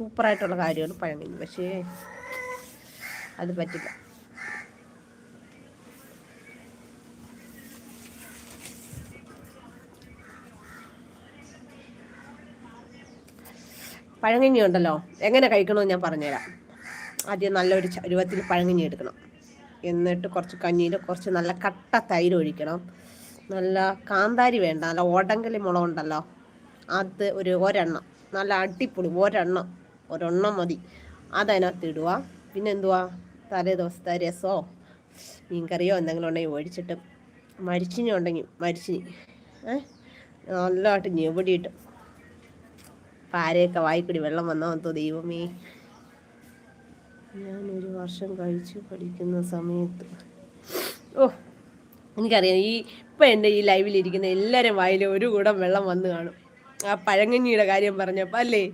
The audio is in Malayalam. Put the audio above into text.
സൂപ്പറായിട്ടുള്ള കാര്യമാണ് പഴങ്കഞ്ഞി. പക്ഷേ അത് പറ്റില്ല. പഴങ്കഞ്ഞി ഉണ്ടല്ലോ എങ്ങനെ കഴിക്കണമെന്ന് ഞാൻ പറഞ്ഞുതരാം. ആദ്യം നല്ലൊരു ചരുവത്തിൽ പഴങ്കഞ്ഞി എടുക്കണം. എന്നിട്ട് കുറച്ച് കഞ്ഞിയിൽ കുറച്ച് നല്ല കട്ട തൈര് ഒഴിക്കണം. നല്ല കാന്താരി വേണ്ട, നല്ല ഓടങ്കലി മുളകുണ്ടല്ലോ അത് ഒരെണ്ണം, നല്ല അടിപൊളി ഒരെണ്ണം മതി. അതതിനകത്ത് ഇടുക. പിന്നെ എന്തുവാ, തലേ ദിവസത്തെ രസമോ മീൻകറിയോ എന്തെങ്കിലും ഉണ്ടെങ്കിൽ ഒഴിച്ചിട്ട് മരിച്ചിനി ഉണ്ടെങ്കിൽ മരിച്ചിനി നല്ലതായിട്ട് ഞെവിടിയിട്ട് പാരയൊക്കെ വായിക്കൂടി വെള്ളം വന്നോ എന്തോ ദൈവമേ. ഞാനൊരു വർഷം കഴിച്ച് പഠിക്കുന്ന സമയത്ത് എനിക്കറിയാം ഇപ്പം എൻ്റെ ഈ ലൈവിലിരിക്കുന്ന എല്ലാവരും വായിൽ ഒരു കൂടം വെള്ളം വന്ന് കാണും ആ പഴങ്കഞ്ഞിയുടെ കാര്യം പറഞ്ഞപ്പോൾ അല്ലേ.